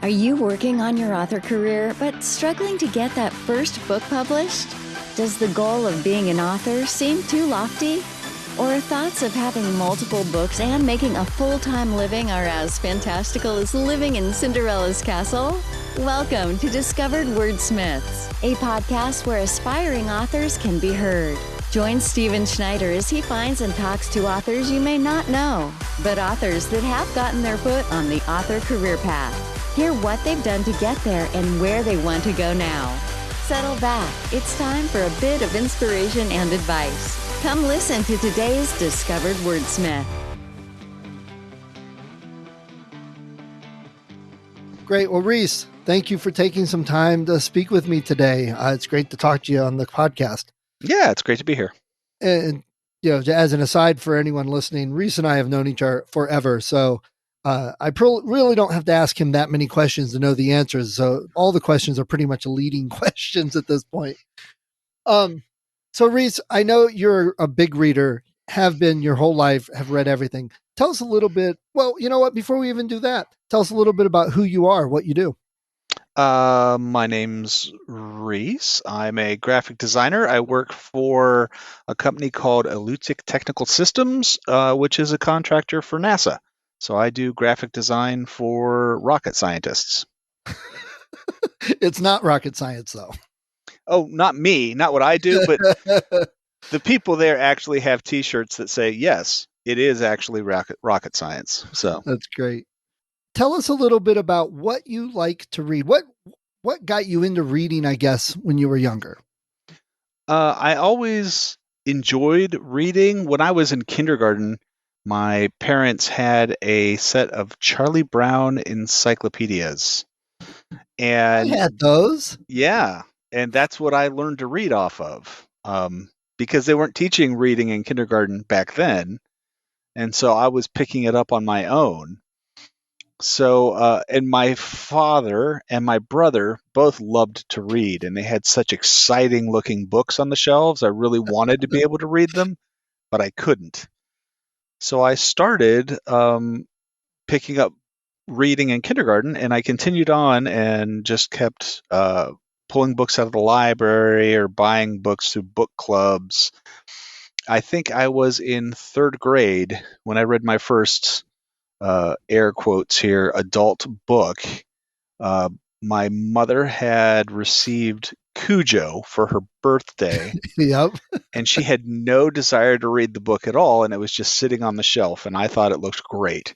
Are you working on your author career but struggling to get that first book published? Does the goal of being an author seem too lofty? Or thoughts of having multiple books and making a full-time living are as fantastical as living in Cinderella's castle? Welcome to Discovered Wordsmiths, a podcast where aspiring authors can be heard. Join Stephen Schneider as he finds and talks to authors you may not know, but authors that have gotten their foot on the author career path. Hear what they've done to get there and where they want to go now. Settle back. It's time for a bit of inspiration and advice. Come listen to today's Discovered Wordsmith. Great. Well, Rhys, thank you for taking some time to speak with me today. It's great to talk to you on the podcast. Yeah, it's great to be here. And, as an aside for anyone listening, Rhys and I have known each other forever. So I really don't have to ask him that many questions to know the answers. So all the questions are pretty much leading questions at this point. So Rhys, I know you're a big reader, have been your whole life, have read everything. Tell us a little bit. Well, you know what? Before we even do that, tell us a little bit about who you are, what you do. My name's Rhys. I'm a graphic designer. I work for a company called Elutic Technical Systems, which is a contractor for NASA. So I do graphic design for rocket scientists. It's not rocket science, though. Oh, not me, not what I do, but the people there actually have T-shirts that say, yes, it is actually rocket science. So that's great. Tell us a little bit about what you like to read. What got you into reading, I guess, when you were younger? I always enjoyed reading. When I was in kindergarten, my parents had a set of Charlie Brown encyclopedias. And I had those. Yeah, and that's what I learned to read off of, because they weren't teaching reading in kindergarten back then. And so I was picking it up on my own. So, and my father and my brother both loved to read, and they had such exciting looking books on the shelves. I really wanted to be able to read them, but I couldn't. So I started picking up reading in kindergarten, and I continued on and just kept pulling books out of the library or buying books through book clubs. I think I was in third grade when I read my first air quotes here, adult book. My mother had received Cujo for her birthday. Yep. And she had no desire to read the book at all, and it was just sitting on the shelf, and I thought it looked great.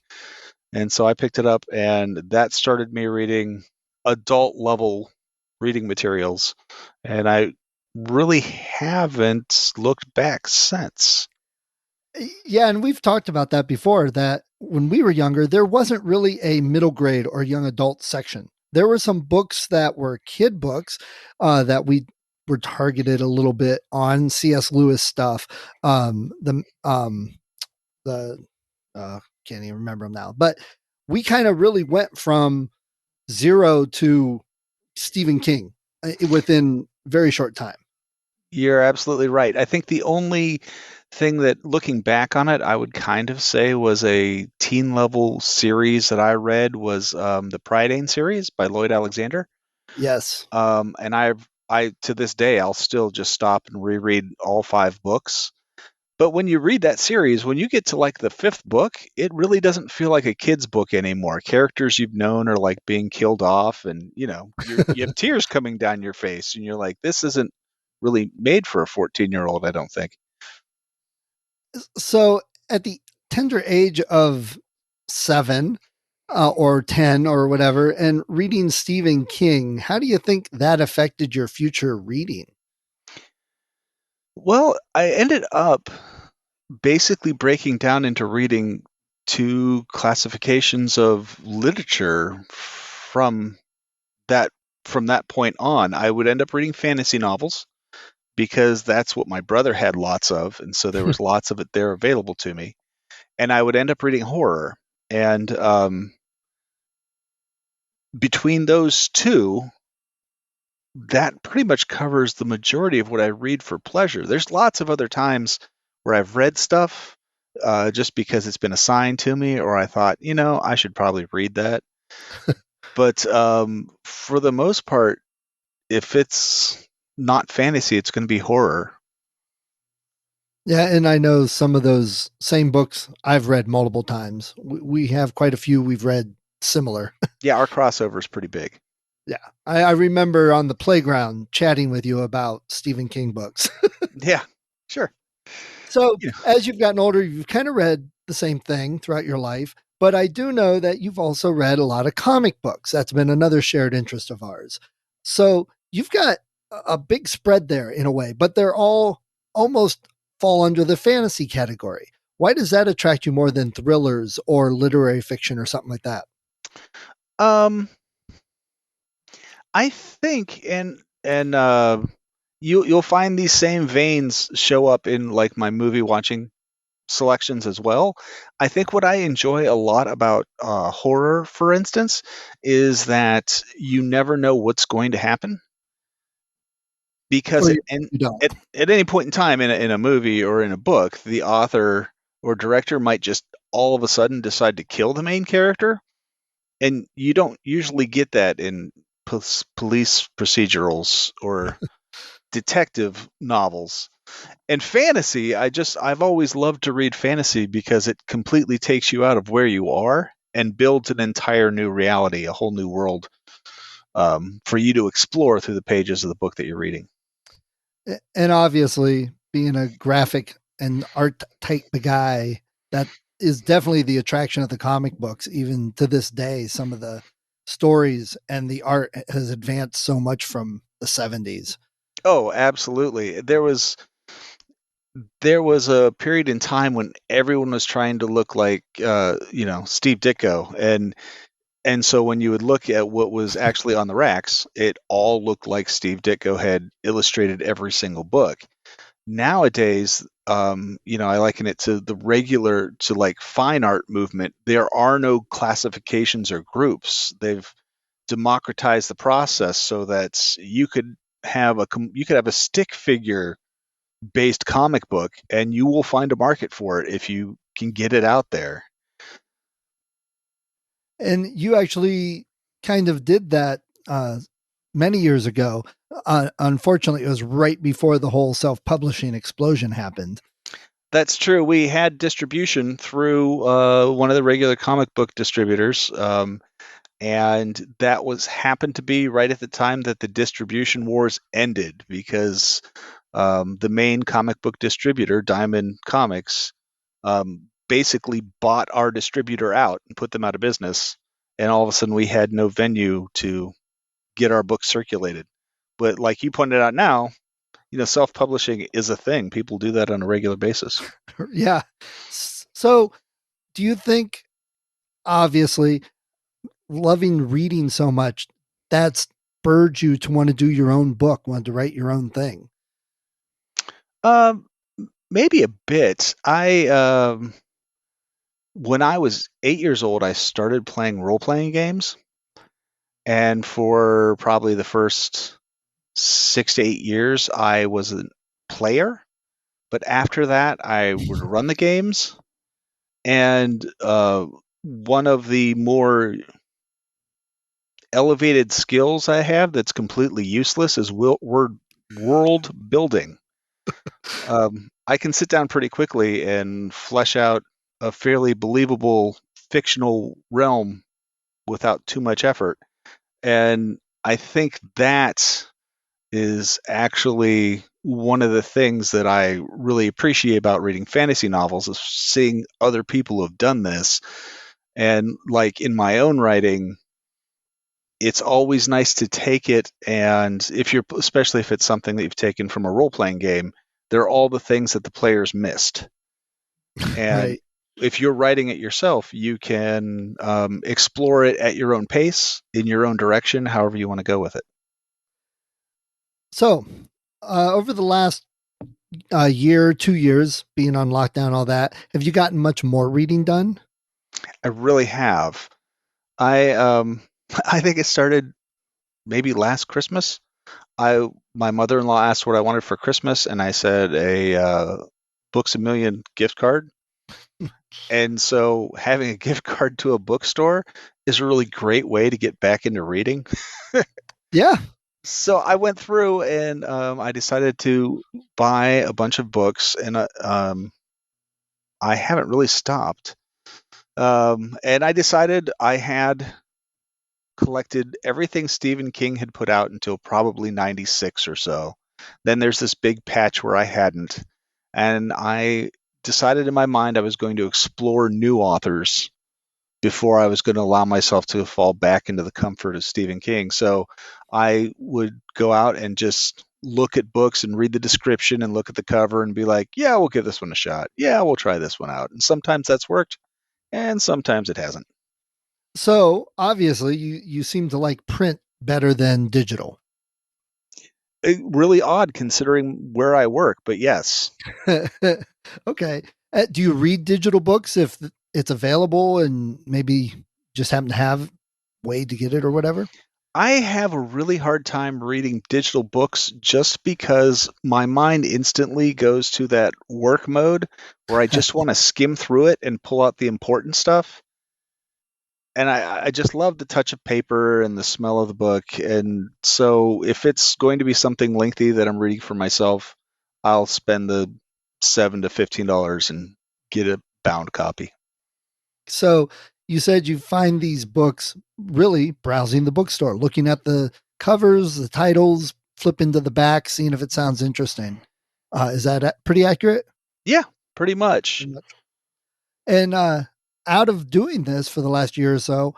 And so I picked it up, and that started me reading adult level reading materials. And I really haven't looked back since. Yeah, and we've talked about that before, that when we were younger, there wasn't really a middle grade or young adult section. There were some books that were kid books that we were targeted a little bit on, C.S. Lewis stuff. Can't even remember them now, but we kind of really went from zero to Stephen King within very short time. You're absolutely right. I think the only thing that, looking back on it, I would kind of say was a teen level series that I read was the Prydain series by Lloyd Alexander. Yes. And I to this day, I'll still just stop and reread all 5 books. But when you read that series, when you get to like the 5th book, it really doesn't feel like a kid's book anymore. Characters you've known are like being killed off, and you have tears coming down your face, and you're like, this isn't really made for a 14-year-old, I don't think. So at the tender age of 7 or 10 or whatever, and reading Stephen King, how do you think that affected your future reading? Well, I ended up basically breaking down into reading 2 classifications of literature from that point on. I would end up reading fantasy novels because that's what my brother had lots of, and so there was lots of it there available to me. And I would end up reading horror. And between those two, that pretty much covers the majority of what I read for pleasure. There's lots of other times where I've read stuff just because it's been assigned to me, or I thought, I should probably read that. But for the most part, if it's not fantasy, it's going to be horror. Yeah, and I know some of those same books I've read multiple times. We have quite a few we've read similar. Yeah, our crossover is pretty big. Yeah. I remember on the playground chatting with you about Stephen King books. Yeah, sure. So, Yeah. as you've gotten older, you've kind of read the same thing throughout your life. But I do know that you've also read a lot of comic books. That's been another shared interest of ours. So, you've got a big spread there in a way, but they're all almost fall under the fantasy category. Why does that attract you more than thrillers or literary fiction or something like that? Um, I think, and you'll find these same veins show up in like my movie watching selections as well. I think what I enjoy a lot about horror, for instance, is that you never know what's going to happen because Or you don't? at any point in time in a movie or in a book, the author or director might just all of a sudden decide to kill the main character, and you don't usually get that in police procedurals or detective novels. And fantasy, I've always loved to read fantasy because it completely takes you out of where you are and builds an entire new reality, a whole new world, for you to explore through the pages of the book that you're reading. And obviously, being a graphic and art type guy, that is definitely the attraction of the comic books. Even to this day, some of the stories and the art has advanced so much from the 70s. Oh, absolutely. There was a period in time when everyone was trying to look like Steve Ditko, and so when you would look at what was actually on the racks, it all looked like Steve Ditko had illustrated every single book. Nowadays, I liken it to the regular to like fine art movement. There are no classifications or groups. They've democratized the process so that you could have a stick figure based comic book and you will find a market for it if you can get it out there. And you actually kind of did that many years ago. Unfortunately, it was right before the whole self publishing explosion happened. That's true. We had distribution through one of the regular comic book distributors, and that was happened to be right at the time that the distribution wars ended because the main comic book distributor, Diamond Comics, basically bought our distributor out and put them out of business, and all of a sudden we had no venue to get our books circulated. But like you pointed out now, self-publishing is a thing. People do that on a regular basis. Yeah. So, do you think, obviously, loving reading so much, that's spurred you to want to do your own book, want to write your own thing? Um, Maybe a bit. I When I was 8 years old, I started playing role-playing games, and for probably the first 6 to 8 years, I was a player. But after that, I would run the games, and one of the more elevated skills I have that's completely useless is word world building. I can sit down pretty quickly and flesh out a fairly believable fictional realm without too much effort. And I think that is actually one of the things that I really appreciate about reading fantasy novels is seeing other people have done this. And like in my own writing, it's always nice to take it, and especially if it's something that you've taken from a role-playing game, there are all the things that the players missed. And Right. if you're writing it yourself, you can explore it at your own pace, in your own direction, however you want to go with it. So, over the last year, 2 years, being on lockdown, all that, have you gotten much more reading done? I really have. I I think it started maybe last Christmas. I My mother-in-law asked what I wanted for Christmas, and I said a Books a Million gift card. And so having a gift card to a bookstore is a really great way to get back into reading. Yeah. So I went through and I decided to buy a bunch of books, and I haven't really stopped. And I decided I had collected everything Stephen King had put out until probably 96 or so. Then there's this big patch where I hadn't. And I decided in my mind I was going to explore new authors before I was going to allow myself to fall back into the comfort of Stephen King. So I would go out and just look at books and read the description and look at the cover and be like, yeah, we'll give this one a shot. Yeah, we'll try this one out. And sometimes that's worked and sometimes it hasn't. So obviously you seem to like print better than digital. Really odd considering where I work, but yes. Okay. Do you read digital books if it's available and maybe just happen to have way to get it or whatever? I have a really hard time reading digital books just because my mind instantly goes to that work mode where I just want to skim through it and pull out the important stuff. And I just love the touch of paper and the smell of the book. And so if it's going to be something lengthy that I'm reading for myself, I'll spend the $7 to $15 and get a bound copy. So you said you find these books really browsing the bookstore, looking at the covers, the titles, flipping to the back, seeing if it sounds interesting. Is that pretty accurate? Yeah, pretty much. Pretty much. And out of doing this for the last year or so,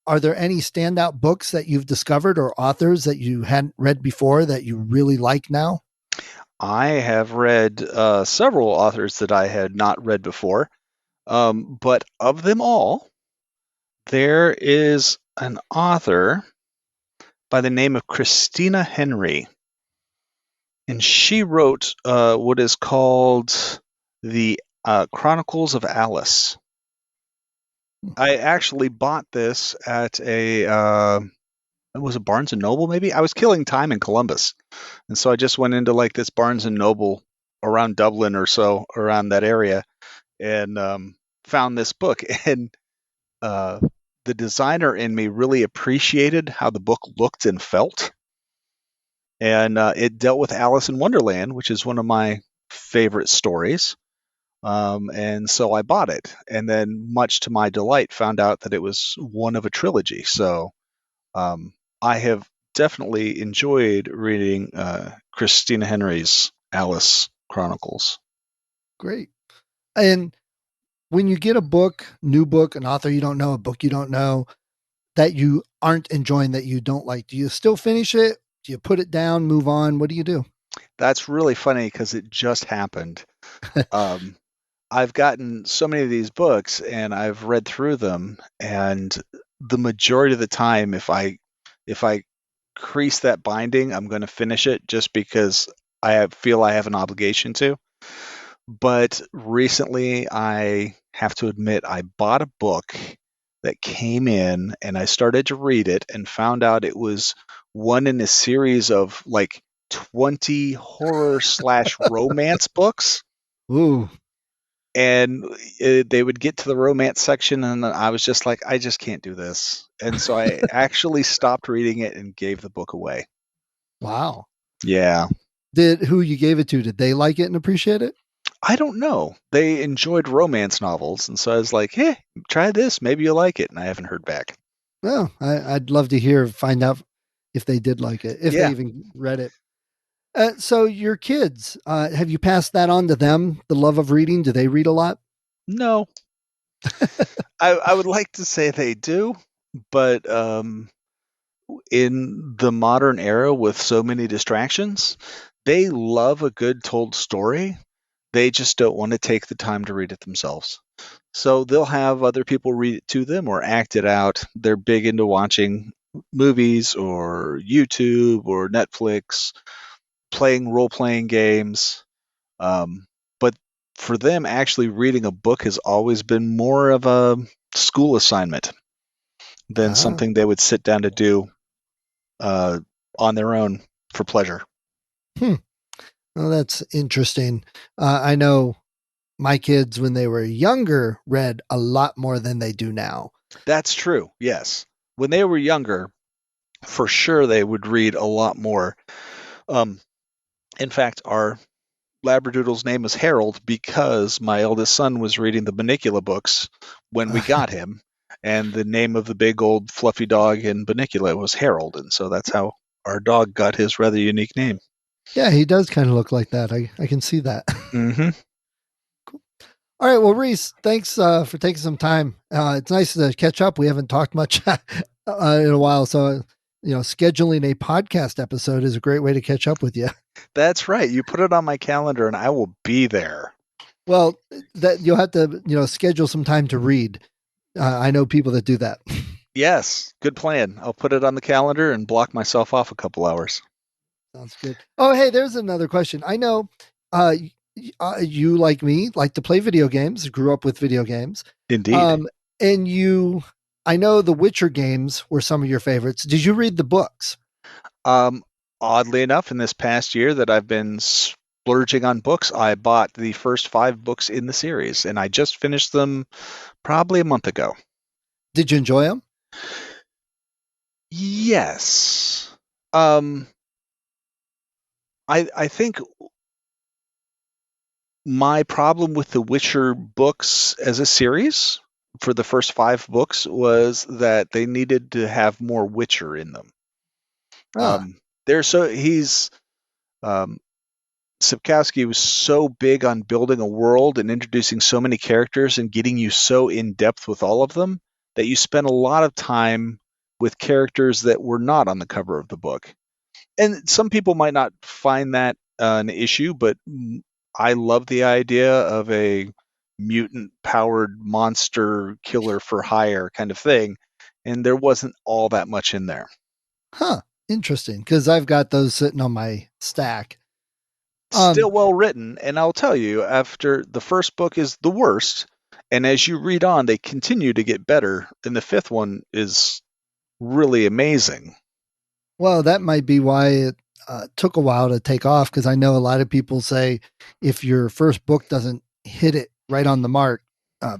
are there any standout books that you've discovered or authors that you hadn't read before that you really like now? I have read several authors that I had not read before, but of them all, there is an author by the name of Christina Henry, and she wrote what is called the Chronicles of Alice. I actually bought this at it was a Barnes and Noble, maybe. I was killing time in Columbus, and so I just went into like this Barnes and Noble around Dublin or so, around that area, and found this book. And uh, the designer in me really appreciated how the book looked and felt, and it dealt with Alice in Wonderland, which is one of my favorite stories. And so I bought it, and then, much to my delight, found out that it was one of a trilogy. So I have definitely enjoyed reading Christina Henry's Alice Chronicles. Great. And when you get a book, new book, an author you don't know, a book you don't know, that you aren't enjoying, that you don't like, do you still finish it? Do you put it down, move on? What do you do? That's really funny because it just happened. Um, I've gotten so many of these books and I've read through them, and the majority of the time, if I crease that binding, I'm going to finish it just because feel I have an obligation to. But recently, I have to admit, I bought a book that came in and I started to read it and found out it was one in a series of like 20 horror slash romance books. Ooh, And they would get to the romance section, and I was just like, I just can't do this. And so I actually stopped reading it and gave the book away. wow. Yeah. Did who you gave it to, did they like it and appreciate it? I don't know. They enjoyed romance novels, and so I was like, "Hey, try this. Maybe you'll like it." And I haven't heard back. Well, I'd love to find out if they did like it, if they Yeah. even read it. So your kids, have you passed that on to them? The love of reading? Do they read a lot? No. I would like to say they do, but in the modern era with so many distractions, they love a good told story. They just don't want to take the time to read it themselves. So they'll have other people read it to them or act it out. They're big into watching movies or YouTube or Netflix, playing role playing games. But for them, actually reading a book has always been more of a school assignment than Ah, something they would sit down to do uh, on their own for pleasure. hmm. Well, that's interesting. I know my kids, when they were younger, read a lot more than they do now. That's true. Yes. When they were younger, for sure they would read a lot more. Um, in fact, our Labradoodle's name is Harold because my eldest son was reading the Bunnicula books when we got him, and the name of the big old fluffy dog in Bunnicula was Harold, and so that's how our dog got his rather unique name. Yeah, he does kind of look like that. I can see that. Mm-hmm. All right. Well, Rhys, thanks for taking some time. It's nice to catch up. We haven't talked much in a while. So, scheduling a podcast episode is a great way to catch up with you. That's right. You put it on my calendar, and I will be there. Well, that you'll have to, schedule some time to read. I know people that do that. Yes, good plan. I'll put it on the calendar and block myself off a couple hours. Sounds good. Oh, hey, there's another question. I know you, like me, like to play video games, grew up with video games. Indeed. And I know the Witcher games were some of your favorites. Did you read the books? Oddly enough, in this past year that I've been splurging on books, I bought the first 5 books in the series, and I just finished them probably a month ago. Did you enjoy them? Yes. I think my problem with the Witcher books as a series for the first 5 books was that they needed to have more Witcher in them. Sapkowski was so big on building a world and introducing so many characters and getting you so in depth with all of them that you spent a lot of time with characters that were not on the cover of the book. And some people might not find that an issue, but I love the idea of a mutant powered monster killer for hire kind of thing. And there wasn't all that much in there. Huh. Interesting. Because I've got those sitting on my stack. Still well written, and I'll tell you, after the first book is the worst, and as you read on, they continue to get better, and the 5th one is really amazing. Well, that might be why it took a while to take off, because I know a lot of people say if your first book doesn't hit it right on the mark,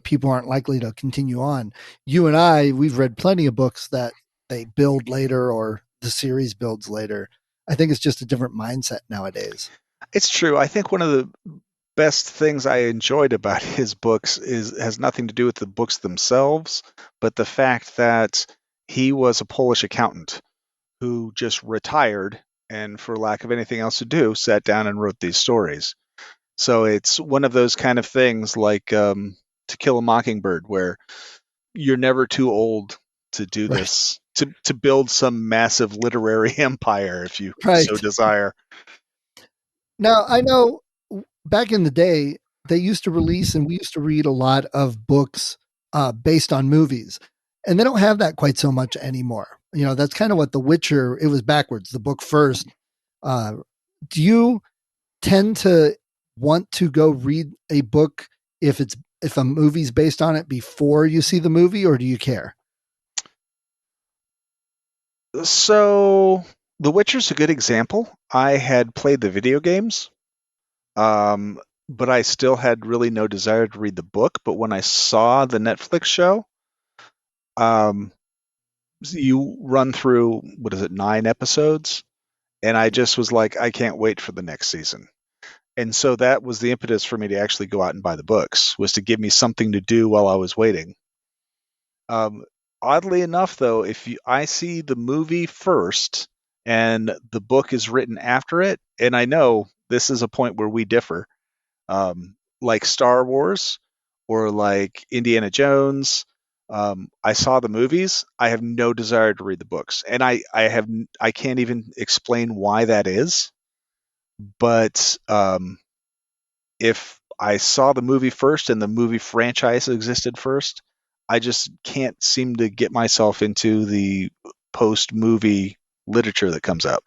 people aren't likely to continue on. You and I, we've read plenty of books that they build later or the series builds later. I think it's just a different mindset nowadays. It's true. I think one of the best things I enjoyed about his books has nothing to do with the books themselves, but the fact that he was a Polish accountant who just retired and, for lack of anything else to do, sat down and wrote these stories. So it's one of those kind of things like To Kill a Mockingbird, where you're never too old to do Right. this, to build some massive literary empire if you Right. so desire. Now, I know back in the day, they used to release and we used to read a lot of books based on movies. And they don't have that quite so much anymore. That's kind of what The Witcher, it was backwards, the book first. Do you tend to want to go read a book if a movie's based on it before you see the movie, or do you care? So The Witcher's a good example. I had played the video games, but I still had really no desire to read the book. But when I saw the Netflix show, you run through, 9 episodes? And I just was like, I can't wait for the next season. And so that was the impetus for me to actually go out and buy the books, was to give me something to do while I was waiting. Oddly enough, though, I see the movie first and the book is written after it, and I know this is a point where we differ, like Star Wars or like Indiana Jones. I saw the movies. I have no desire to read the books, and I can't even explain why that is. But if I saw the movie first and the movie franchise existed first, I just can't seem to get myself into the post-movie literature that comes out.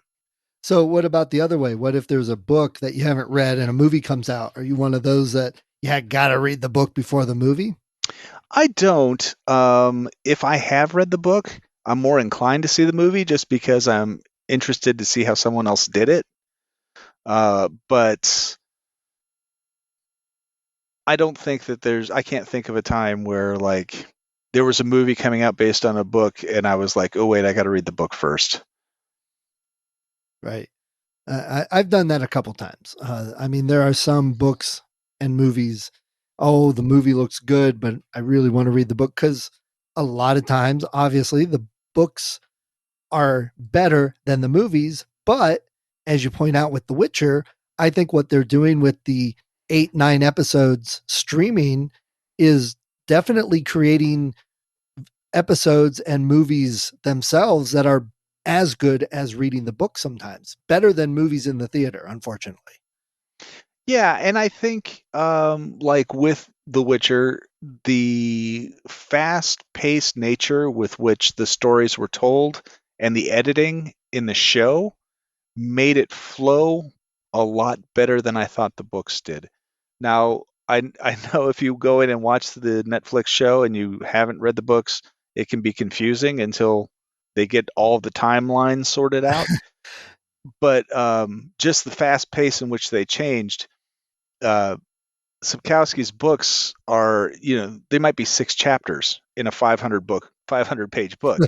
So what about the other way? What if there's a book that you haven't read and a movie comes out? Are you one of those that got to read the book before the movie? I don't. If I have read the book, I'm more inclined to see the movie just because I'm interested to see how someone else did it. But I don't think that I can't think of a time where like there was a movie coming out based on a book and I was like, oh wait, I got to read the book first. Right. I've done that a couple times. I mean, there are some books and movies. Oh, the movie looks good, but I really want to read the book because a lot of times, obviously, the books are better than the movies. But as you point out with The Witcher, I think what they're doing with the 8, 9 episodes streaming is definitely creating episodes and movies themselves that are as good as reading the book sometimes, better than movies in the theater, unfortunately. Yeah, and I think like with The Witcher, the fast-paced nature with which the stories were told and the editing in the show made it flow a lot better than I thought the books did. Now, I know if you go in and watch the Netflix show and you haven't read the books, it can be confusing until they get all the timelines sorted out. But just the fast pace in which they changed, uh, Sapkowski's books are, they might be 6 chapters in a 500 page book.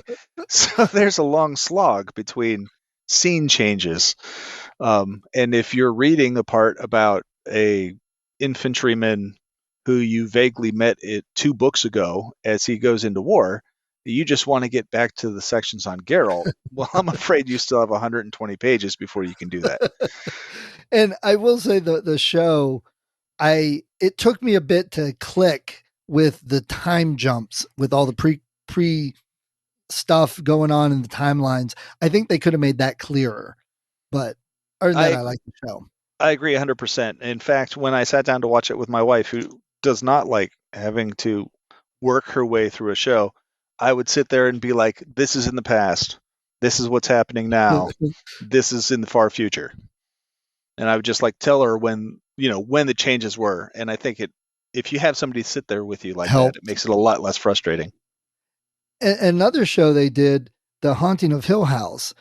So there's a long slog between scene changes. And if you're reading a part about a infantryman who you vaguely met 2 books ago as he goes into war, you just want to get back to the sections on Geralt. Well, I'm afraid you still have 120 pages before you can do that. And I will say the show, it took me a bit to click with the time jumps with all the pre stuff going on in the timelines. I think they could have made that clearer. But other than that, I I like the show. I agree 100%. In fact, when I sat down to watch it with my wife, who does not like having to work her way through a show, I would sit there and be like, this is in the past. This is what's happening now. This is in the far future. And I would just like tell her when the changes were. And I think if you have somebody sit there with you like that, Help. it makes it a lot less frustrating. Another show they did, The Haunting of Hill House.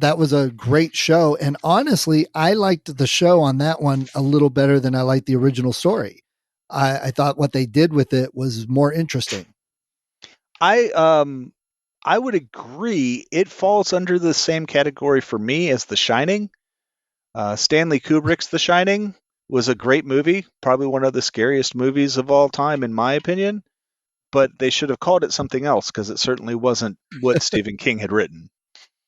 That was a great show. And honestly, I liked the show on that one a little better than I liked the original story. I thought what they did with it was more interesting. I would agree. It falls under the same category for me as The Shining. Stanley Kubrick's The Shining was a great movie, probably one of the scariest movies of all time, in my opinion. But they should have called it something else because it certainly wasn't what Stephen King had written.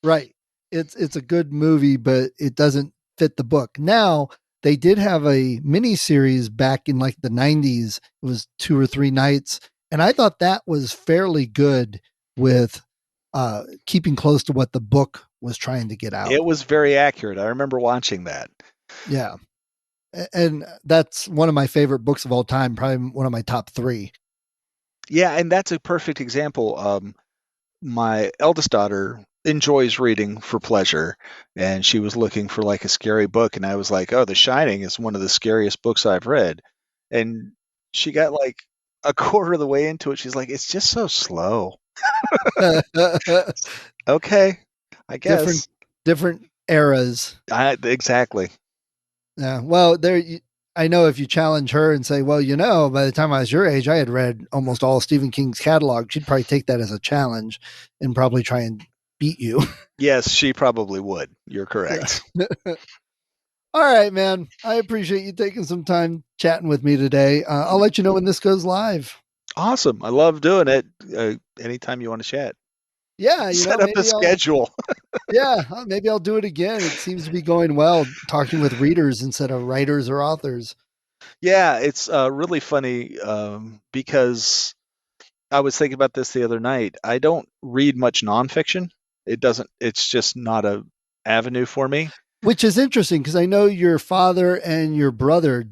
Right. It's a good movie, but it doesn't fit the book. Now, they did have a mini series back in like the 90s. It was 2 or 3 nights. And I thought that was fairly good with keeping close to what the book was trying to get out. It was very accurate. I remember watching that. Yeah. And that's one of my favorite books of all time, probably one of my top 3. Yeah, and that's a perfect example. My eldest daughter enjoys reading for pleasure, and she was looking for like a scary book, and I was like, "Oh, The Shining is one of the scariest books I've read." And she got like a quarter of the way into it. She's like, "It's just so slow." Okay, I different guess. different eras. Exactly. Yeah. Well, I know if you challenge her and say, well, by the time I was your age, I had read almost all Stephen King's catalog, she'd probably take that as a challenge and probably try and beat you. Yes, she probably would. You're correct. All right, man. I appreciate you taking some time chatting with me today. I'll let you know when this goes live. Awesome. I love doing it. Anytime you want to chat. Yeah, Set up a schedule. Maybe I'll do it again. It seems to be going well talking with readers instead of writers or authors. Yeah, it's really funny because I was thinking about this the other night. I don't read much nonfiction. It's just not a avenue for me. Which is interesting because I know your father and your brother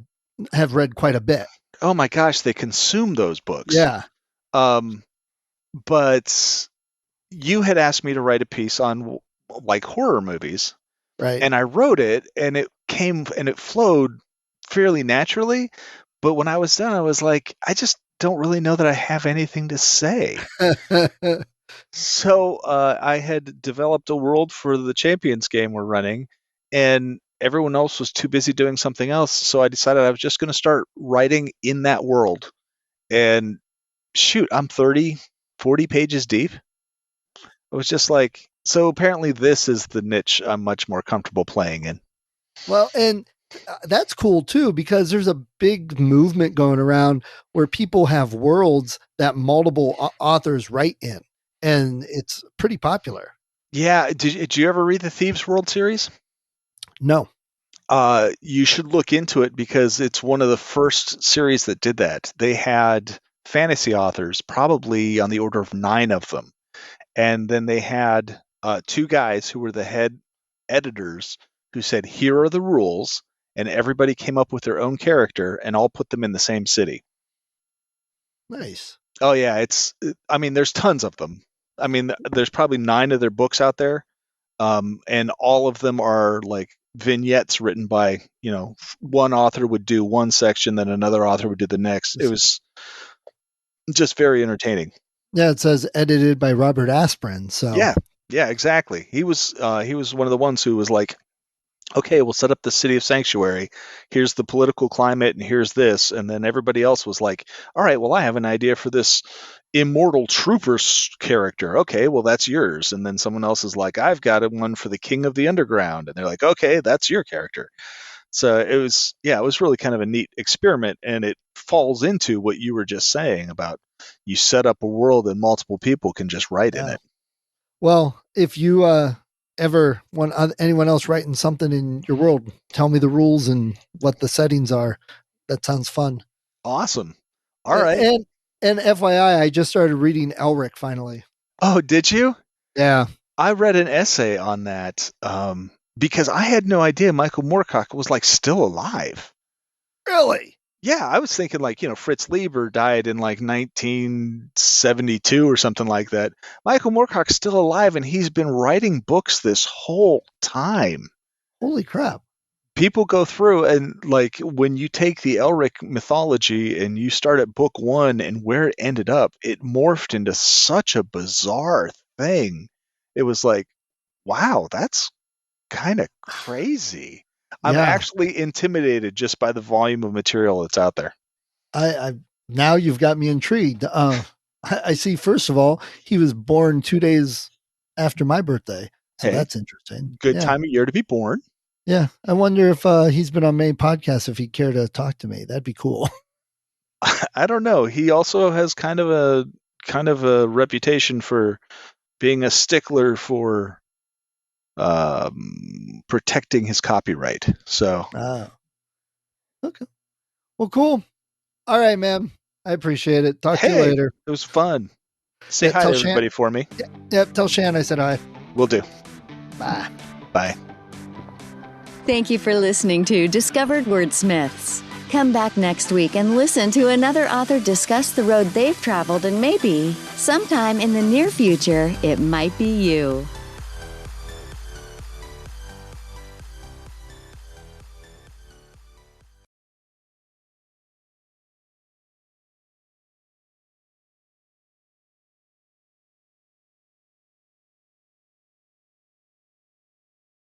have read quite a bit. Oh my gosh, they consume those books. Yeah. But you had asked me to write a piece on like horror movies. Right. And I wrote it and it flowed fairly naturally. But when I was done, I was like, I just don't really know that I have anything to say. So I had developed a world for the Champions game we're running, and everyone else was too busy doing something else. So I decided I was just going to start writing in that world. And shoot, I'm 30, 40 pages deep. It was just like, so apparently this is the niche I'm much more comfortable playing in. Well, and that's cool too, because there's a big movement going around where people have worlds that multiple authors write in, and it's pretty popular. Yeah. Did you ever read the Thieves World series? No. You should look into it because it's one of the first series that did that. They had fantasy authors, probably on the order of 9 of them. And then they had 2 guys who were the head editors who said, here are the rules. And everybody came up with their own character and all put them in the same city. Nice. Oh, yeah. There's tons of them. I mean, there's probably 9 of their books out there. And all of them are like vignettes written by, one author would do one section, then another author would do the next. It was just very entertaining. Yeah, it says edited by Robert Asprin. So yeah, exactly. He was one of the ones who was like, okay, we'll set up the city of Sanctuary. Here's the political climate, and here's this. And then everybody else was like, all right, well, I have an idea for this immortal trooper character. Okay, well, that's yours. And then someone else is like, I've got one for the King of the Underground. And they're like, okay, that's your character. So it was really kind of a neat experiment. And it falls into what you were just saying about you set up a world and multiple people can just write in it. Well, if you ever want anyone else writing something in your world, tell me the rules and what the settings are. That sounds fun. Awesome. All right. And FYI, I just started reading Elric finally. Oh, did you? Yeah. I read an essay on that because I had no idea Michael Moorcock was like still alive. Really? Yeah, I was thinking like, Fritz Leiber died in like 1972 or something like that. Michael Moorcock's still alive and he's been writing books this whole time. Holy crap. People go through and like when you take the Elric mythology and you start at book 1 and where it ended up, it morphed into such a bizarre thing. It was like, wow, that's kind of crazy. I'm actually intimidated just by the volume of material that's out there. I now you've got me intrigued. I see. First of all, he was born 2 days after my birthday, so that's interesting. Good time of year to be born. Yeah, I wonder if he's been on many podcasts. If he'd care to talk to me, that'd be cool. I don't know. He also has kind of a reputation for being a stickler for protecting his copyright. So okay, well, cool. All right, man. I appreciate it. Talk to you later. It was fun. Say hi to everybody for me. Yeah, tell Shan I said hi. Will do. Bye. Bye. Thank you for listening to Discovered Wordsmiths. Come back next week and listen to another author discuss the road they've traveled, and maybe, sometime in the near future, it might be you.